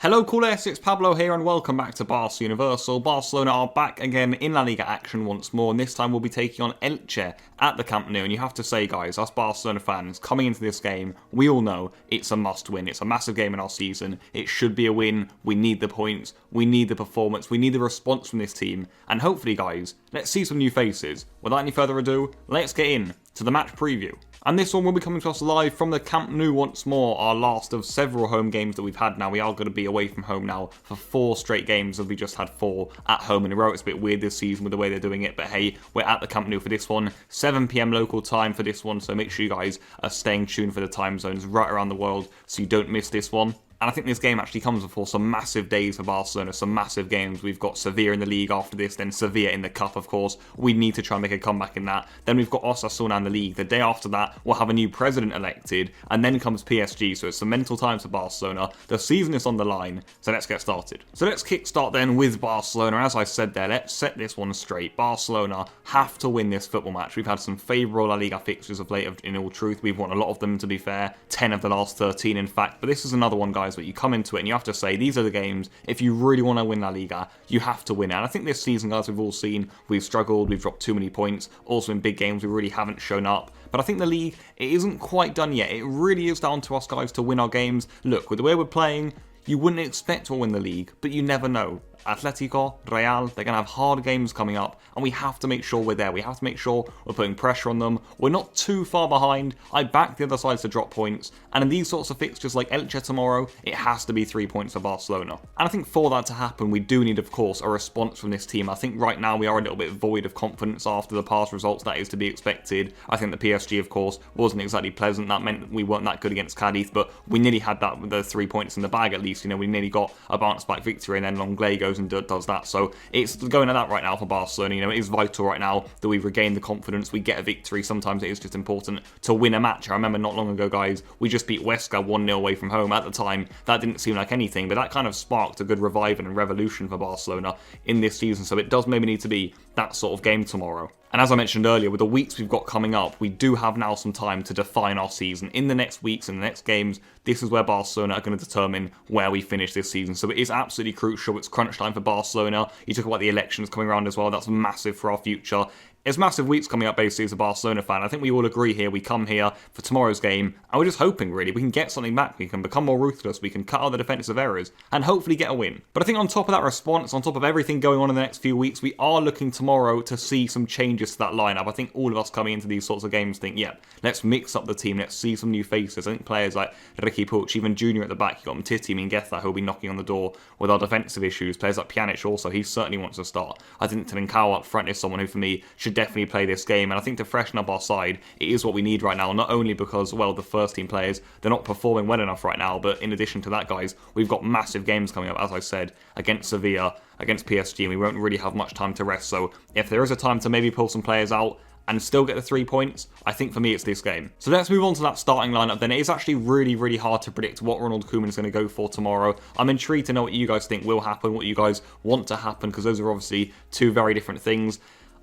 Hello Culers, it's Pablo here and welcome back to Barca Universal. Barcelona are back again in La Liga action once more, and this time we'll be taking on Elche at the Camp Nou. And you have to say, guys, us Barcelona fans coming into this game, we all know it's a must win. It's a massive game in our season. It should be a win. We need the points. We need the performance. We need the response from this team. And hopefully, guys, let's see some new faces. Without any further ado, let's get in to the match preview. And this one will be coming to us live from the Camp Nou once more, our last of several home games that we've had now. We are going to be away from home now for 4 straight games, as we just had 4 at home in a row. It's a bit weird this season with the way they're doing it, but hey, we're at the Camp Nou for this one. 7 PM local time for this one, so make sure you guys are staying tuned for the time zones right around the world so you don't miss this one. And I think this game actually comes before some massive days for Barcelona, some massive games. We've got Sevilla in the league after this, then Sevilla in the cup, of course. We need to try and make a comeback in that. Then we've got Osasuna in the league. The day after that, we'll have a new president elected, and then comes PSG, so it's some mental times for Barcelona. The season is on the line, so let's get started. So let's kickstart then with Barcelona. As I said there, let's set this one straight. Barcelona have to win this football match. We've had some favourable La Liga fixtures of late, in all truth. We've won a lot of them, to be fair. 10 of the last 13, in fact. But this is another one, guys, but you come into it and you have to say these are the games, if you really want to win La Liga, you have to win it. And I think this season, guys, we've all seen we've struggled, we've dropped too many points. Also in big games, we really haven't shown up. But I think the league, it isn't quite done yet. It really is down to us, guys, to win our games. Look, with the way we're playing, you wouldn't expect to win the league, but you never know. Atletico, Real, they're going to have hard games coming up, and we have to make sure we're there. We have to make sure we're putting pressure on them. We're not too far behind. I back the other side to drop points, and in these sorts of fixtures like Elche tomorrow, it has to be 3 points for Barcelona. And I think for that to happen, we do need, of course, a response from this team. I think right now we are a little bit void of confidence after the past results. That is to be expected. I think the PSG, of course, wasn't exactly pleasant. That meant we weren't that good against Cádiz, but we nearly had that with the 3 points in the bag at least. You know, we nearly got a bounce-back victory, and then Longley goes and does that. So it's going at that right now for Barcelona. You know, it is vital right now that we regain the confidence, we get a victory. Sometimes it is just important to win a match. I remember not long ago, guys, we just beat Huesca 1-0 away from home. At the time, that didn't seem like anything, but that kind of sparked a good revival and revolution for Barcelona in this season. So it does maybe need to be that sort of game tomorrow. And as I mentioned earlier, with the weeks we've got coming up, we do have now some time to define our season. In the next weeks and the next games, this is where Barcelona are going to determine where we finish this season. So it is absolutely crucial. It's crunch time for Barcelona. You talk about the elections coming around as well. That's massive for our future. It's massive weeks coming up, basically, as a Barcelona fan. I think we all agree here. We come here for tomorrow's game, and we're just hoping, really, we can get something back. We can become more ruthless. We can cut out the defensive errors, and hopefully get a win. But I think on top of that response, on top of everything going on in the next few weeks, we are looking tomorrow to see some changes to that lineup. I think all of us coming into these sorts of games think, yeah, let's mix up the team. Let's see some new faces. I think players like Ricky Puig, even Junior at the back, you got Mtiti, Mingueza, who'll be knocking on the door with our defensive issues. Players like Pjanic also, he certainly wants to start. I think Trincao up front is someone who, for me, should definitely play this game. And I think to freshen up our side, it is what we need right now. Not only because, well, the first team players, they're not performing well enough right now, but in addition to that, guys, we've got massive games coming up, as I said, against Sevilla, against PSG, and we won't really have much time to rest. So if there is a time to maybe pull some players out and still get the 3 points, I think for me it's this game. So let's move on to that starting lineup then. It is actually really, really hard to predict what Ronald Koeman is going to go for tomorrow. I'm intrigued to know what you guys think will happen, what you guys want to happen, because those are obviously 2 very different things.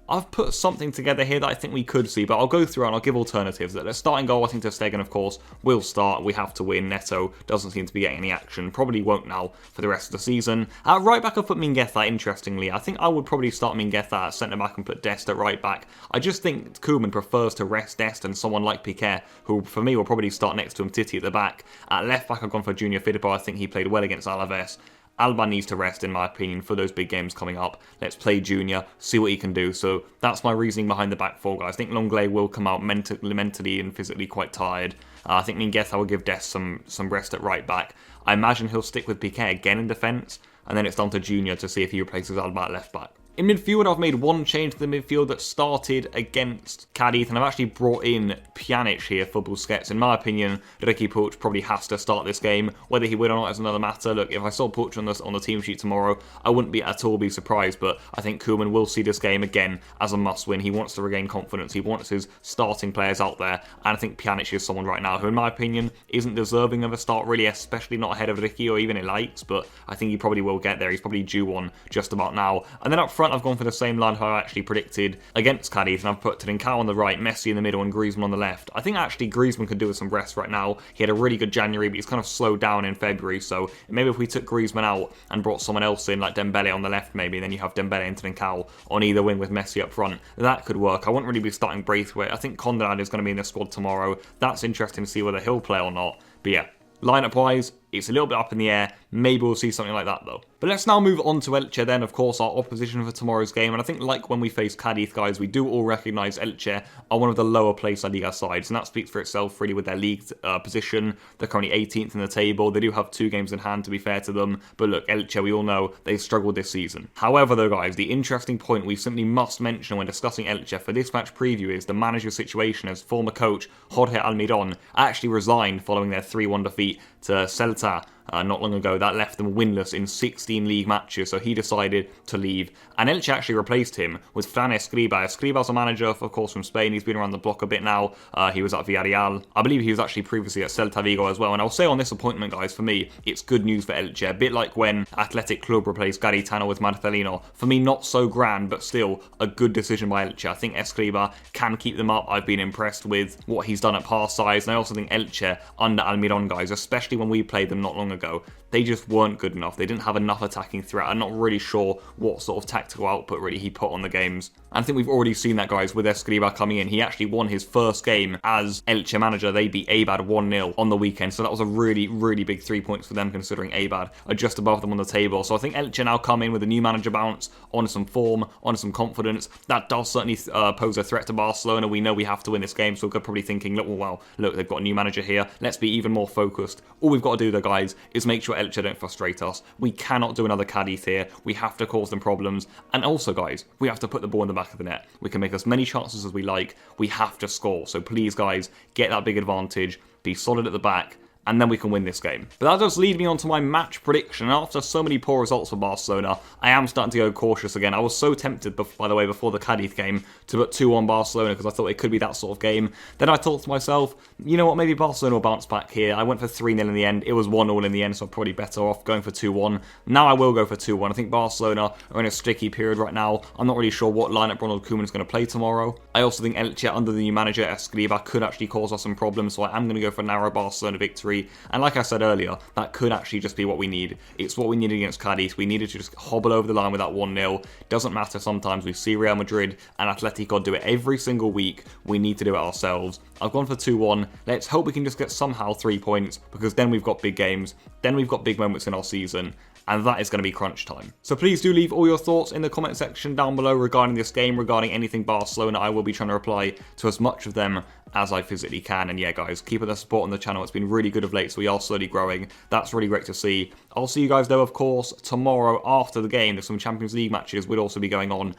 I've put something together here that I think we could see, but I'll go through and I'll give alternatives. The starting goal, I think Ter Stegen, of course, will start. We have to win. Neto doesn't seem to be getting any action. Probably won't now for the rest of the season. At right back, I've put Mingueza, interestingly. I think I would probably start Mingueza at centre-back and put Dest at right back. I just think Koeman prefers to rest Dest and someone like Piqué, who, for me, will probably start next to him, Titi at the back. At left back, I've gone for Junior Firpo. I think he played well against Alaves. Alba needs to rest, in my opinion, for those big games coming up. Let's play Junior, see what he can do. So that's my reasoning behind the back 4, guys. I think Longley will come out mentally and physically quite tired. I think Mingueza will give Dest some rest at right back. I imagine he'll stick with Piqué again in defence, and then it's down to Junior to see if he replaces Alba at left back. In midfield, I've made one change to the midfield that started against Cádiz, and I've actually brought in Pjanic here for Busquets. In my opinion, Ricky Puig probably has to start this game. Whether he will or not is another matter. Look, if I saw Puig on the team sheet tomorrow, I wouldn't be at all surprised, but I think Koeman will see this game again as a must-win. He wants to regain confidence. He wants his starting players out there, and I think Pjanic is someone right now who, in my opinion, isn't deserving of a start, really, especially not ahead of Ricky or even Elites, but I think he probably will get there. He's probably due one just about now. And then up front, front, I've gone for the same line I actually predicted against Cádiz, and I've put Trincao on the right, Messi in the middle, and Griezmann on the left. I think actually Griezmann could do with some rest right now. He had a really good January, but he's kind of slowed down in February, so maybe if we took Griezmann out and brought someone else in, like Dembele on the left maybe, then you have Dembele and Trincao on either wing with Messi up front. That could work. I wouldn't really be starting Braithwaite. I think Conrad is going to be in the squad tomorrow. That's interesting to see whether he'll play or not. But yeah, lineup-wise, it's a little bit up in the air. Maybe we'll see something like that though. But let's now move on to Elche then, of course, our opposition for tomorrow's game. And I think like when we face Cádiz, guys, we do all recognise Elche are one of the lower placed La Liga sides. And that speaks for itself really with their league position. They're currently 18th in the table. They do have 2 games in hand, to be fair to them. But look, Elche, we all know they've struggled this season. However though, guys, the interesting point we simply must mention when discussing Elche for this match preview is the manager situation, as former coach Jorge Almiron actually resigned following their 3-1 defeat to Celta not long ago. That left them winless in 16 league matches, so he decided to leave. And Elche actually replaced him with Fran Escriba. Escriba's a manager, of course, from Spain. He's been around the block a bit now. He was at Villarreal. I believe he was actually previously at Celta Vigo as well. And I'll say on this appointment, guys, for me, it's good news for Elche. A bit like when Athletic Club replaced Garitano with Marcelino. For me, not so grand, but still a good decision by Elche. I think Escriba can keep them up. I've been impressed with what he's done at pass size. And I also think Elche, under Almiron, guys, especially when we played them not long ago, they just weren't good enough. They didn't have enough attacking threat. I'm not really sure what sort of tactical output really he put on the games. And I think we've already seen that, guys, with Escriba coming in. He actually won his first game as Elche manager. They beat Eibar 1-0 on the weekend. So that was a really, really big 3 points for them, considering Eibar are just above them on the table. So I think Elche now come in with a new manager bounce, on some form, on some confidence. That does certainly pose a threat to Barcelona. We know we have to win this game, so we're probably thinking, look, well, look, they've got a new manager here. Let's be even more focused. All we've got to do, though, guys, is make sure Elche don't frustrate us. We cannot do another Cádiz here. We have to cause them problems. And also, guys, we have to put the ball in the back of the net. We can make as many chances as we like. We have to score. So please, guys, get that big advantage. Be solid at the back, and then we can win this game. But that does lead me on to my match prediction. After so many poor results for Barcelona, I am starting to go cautious again. I was so tempted, by the way, before the Cádiz game, to put 2-1 Barcelona, because I thought it could be that sort of game. Then I thought to myself, you know what, maybe Barcelona will bounce back here. I went for 3-0 in the end. It was 1-1 in the end, so I'm probably better off going for 2-1. Now I will go for 2-1. I think Barcelona are in a sticky period right now. I'm not really sure what lineup Ronald Koeman is going to play tomorrow. I also think Elche, under the new manager, Escriba, could actually cause us some problems, so I am going to go for a narrow Barcelona victory. And like I said earlier, that could actually just be what we need. It's what we needed against Cádiz. We needed to just hobble over the line with that 1-0. Doesn't matter sometimes. We see Real Madrid and Atletico do it every single week. We need to do it ourselves. I've gone for 2-1. Let's hope we can just get somehow 3 points, because then we've got big games. Then we've got big moments in our season. And that is going to be crunch time. So please do leave all your thoughts in the comment section down below regarding this game, regarding anything Barcelona. I will be trying to reply to as much of them as I physically can. And yeah, guys, keep up the support on the channel. It's been really good of late, so we are slowly growing. That's really great to see. I'll see you guys, though, of course, tomorrow after the game. There's some Champions League matches will also be going on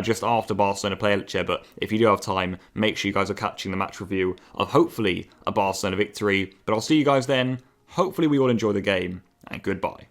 just after Barcelona play Elche. But if you do have time, make sure you guys are catching the match review of hopefully a Barcelona victory. But I'll see you guys then. Hopefully we all enjoy the game, and goodbye.